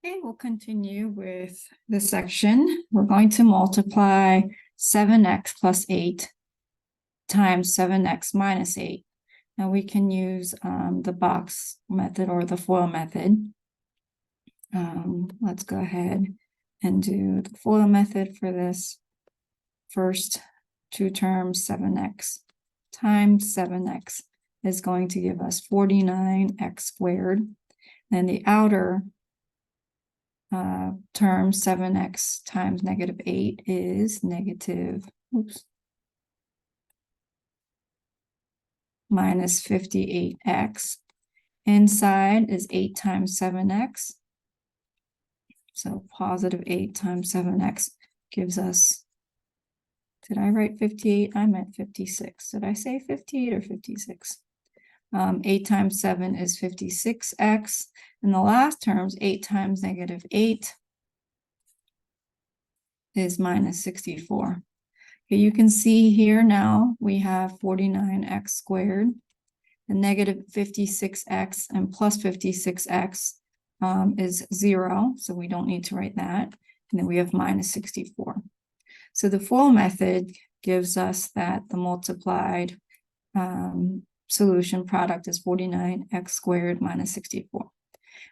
Okay, we'll continue with the section. We're going to multiply 7x plus 8 times 7x minus 8. Now we can use the box method or the FOIL method. Let's go ahead and do the FOIL method for this. First two terms, 7x times 7x is going to give us 49x squared. And the outer term 7x times negative 8 is negative, minus 58x. Inside is 8 times 7x. So positive 8 times 7x gives us, did I write 58? I meant 56. Did I say 58 or 56? 8 times 7 is 56x. And the last terms, 8 times negative 8 is minus 64. Okay, you can see here now we have 49x squared, and negative 56x and plus 56x is 0, so we don't need to write that. And then we have minus 64. So the FOIL method gives us that the multiplied solution product is 49x squared minus 64.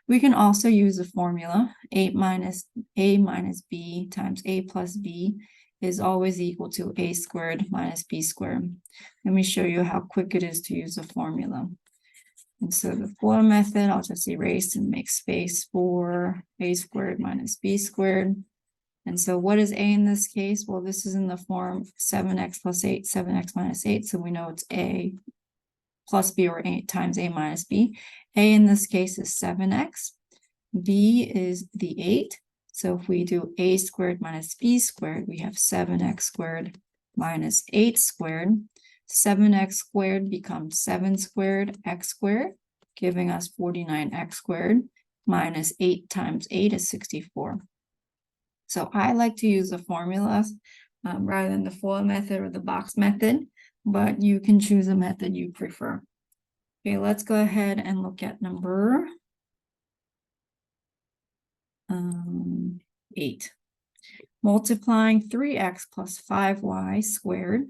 We can also use the formula. A minus b times a plus b is always equal to a squared minus b squared. Let me show you how quick it is to use the formula. And so the FOIL method, I'll just erase and make space for a squared minus b squared. And so what is a in this case? Well, this is in the form 7x plus 8, 7x minus 8. So we know it's a plus b, or 8 times a minus b. A in this case is 7x. B is the 8. So if we do a squared minus b squared, we have 7x squared minus 8 squared. 7x squared becomes 7 squared x squared, giving us 49x squared, minus 8 times 8 is 64. So I like to use the formulas rather than the FOIL method or the box method, but you can choose a method you prefer. Okay, let's go ahead and look at number 8. Multiplying 3x plus 5y squared,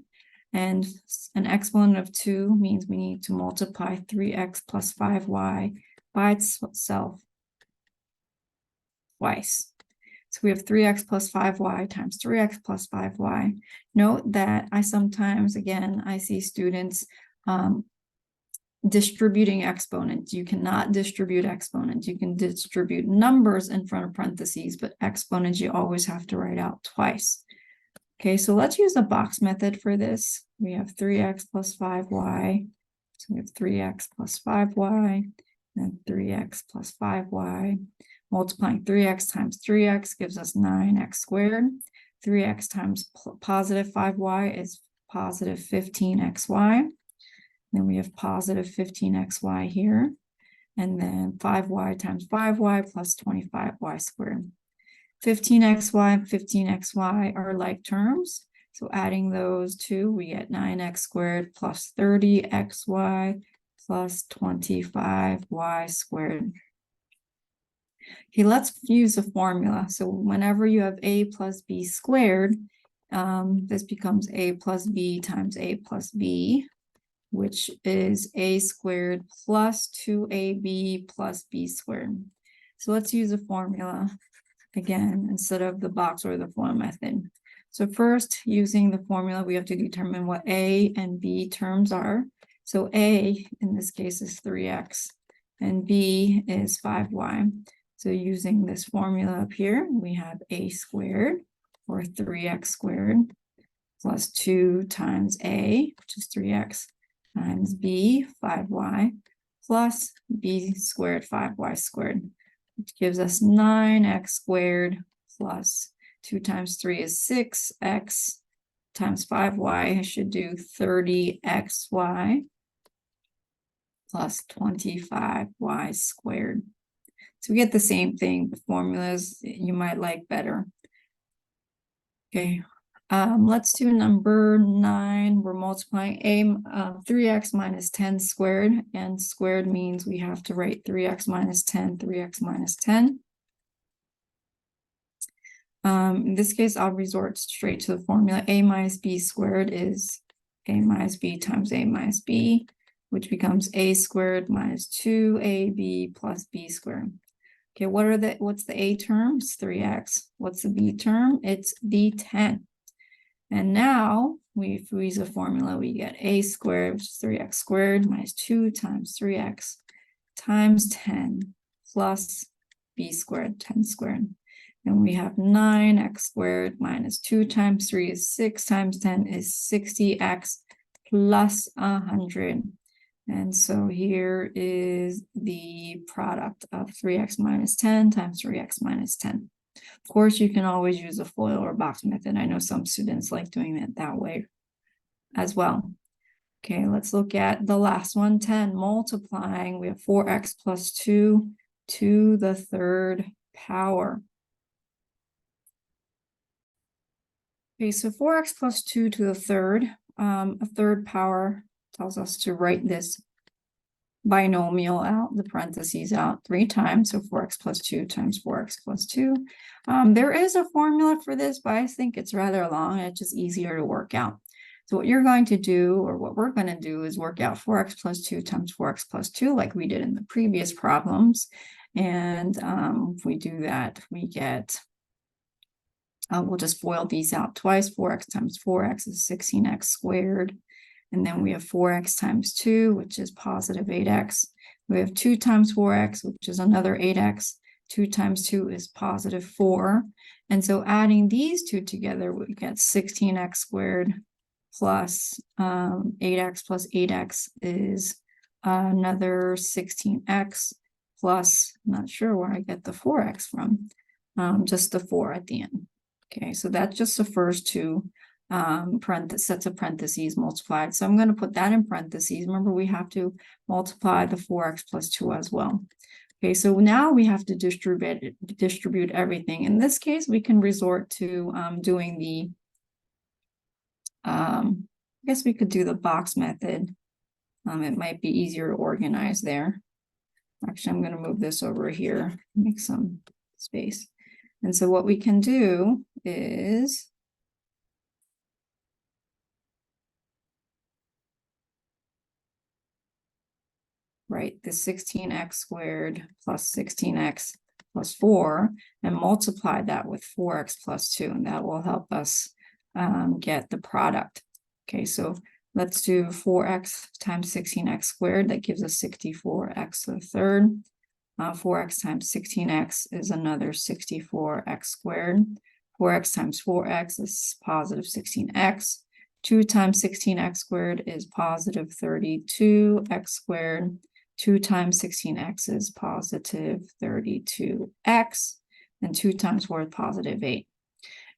and an exponent of 2 means we need to multiply 3x plus 5y by itself twice. So we have 3x plus 5y times 3x plus 5y. Note that I sometimes, again, I see students distributing exponents. You cannot distribute exponents. You can distribute numbers in front of parentheses, but exponents you always have to write out twice. Okay, so let's use the box method for this. We have 3x plus 5y. So we have 3x plus 5y, and 3x plus 5y. Multiplying 3x times 3x gives us 9x squared. 3x times positive 5y is positive 15xy. Then we have positive 15xy here. And then 5y times 5y plus 25y squared. 15xy and 15xy are like terms. So adding those two, we get 9x squared plus 30xy plus 25y squared. Okay, let's use a formula. So whenever you have a plus b squared, this becomes a plus b times a plus b, which is a squared plus 2ab plus b squared. So let's use a formula again instead of the box or the FOIL method. So first, using the formula, we have to determine what a and b terms are. So a in this case is 3x and b is 5y. So using this formula up here, we have a squared, or 3x squared, plus 2 times a, which is 3x, times b, 5y, plus b squared, 5y squared, which gives us 9x squared plus 2 times 3 is 6x times 5y. I should do 30xy plus 25y squared. So we get the same thing. The formulas you might like better. Okay, let's do number 9. We're multiplying 3x minus 10 squared, and squared means we have to write 3x minus 10, 3x minus 10. In this case, I'll resort straight to the formula. A minus B squared is A minus B times A minus B, which becomes A squared minus 2AB plus B squared. Okay, what's the A term? It's 3x. What's the B term? It's B10. And now, if we use a formula, we get A squared, which is 3x squared, minus 2 times 3x times 10 plus B squared, 10 squared. And we have 9x squared minus 2 times 3 is 6 times 10 is 60x plus 100. And so here is the product of 3x minus 10 times 3x minus 10. Of course, you can always use a FOIL or box method. I know some students like doing it that way as well. Okay, let's look at the last one, 10 multiplying. We have 4x plus 2 to the third power. Okay, so 4x plus 2 to the third, a third power tells us to write this binomial out, the parentheses out 3 times, so 4x plus 2 times 4x plus 2. There is a formula for this, but I think it's rather long. It's just easier to work out. So what you're going to do, or what we're going to do, is work out 4x plus 2 times 4x plus 2, like we did in the previous problems. And if we do that, we get, we'll just FOIL these out twice. 4x times 4x is 16x squared. And then we have 4x times 2, which is positive 8x. We have 2 times 4x, which is another 8x. 2 times 2 is positive 4. And so adding these two together, we get 16x squared plus 8x plus 8x is another 16x plus, I'm not sure where I get the 4x from, just the 4 at the end. Okay, so that's just the first two sets of parentheses multiplied. So I'm going to put that in parentheses. Remember, we have to multiply the 4x plus 2 as well. Okay, so now we have to distribute everything. In this case, we can resort to doing the, I guess we could do the box method. It might be easier to organize there. Actually, I'm going to move this over here, make some space. And so what we can do is write the 16x squared plus 16x plus 4 and multiply that with 4x plus 2, and that will help us get the product. Okay, so let's do 4x times 16x squared. That gives us 64x to the third. 4x times 16x is another 64x squared. 4x times 4x is positive 16x. 2 times 16x squared is positive 32x squared. 2 times 16x is positive 32x. And 2 times 4 is positive 8.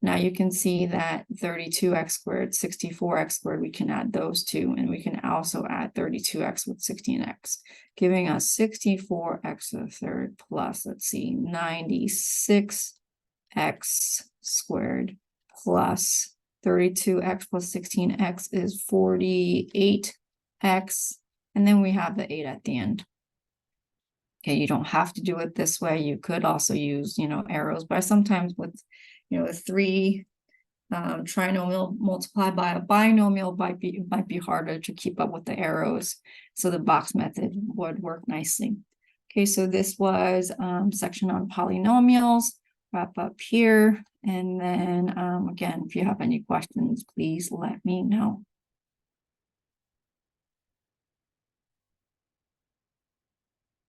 Now you can see that 32x squared, 64x squared, we can add those two, and we can also add 32x with 16x, giving us 64x to the third plus, let's see, 96x squared plus 32x plus 16x is 48x, and then we have the 8 at the end. Okay, you don't have to do it this way. You could also use, arrows, but sometimes with a 3 trinomial multiplied by a binomial might be harder to keep up with the arrows. So the box method would work nicely. Okay, so this was section on polynomials. Wrap up here. And then again, if you have any questions, please let me know.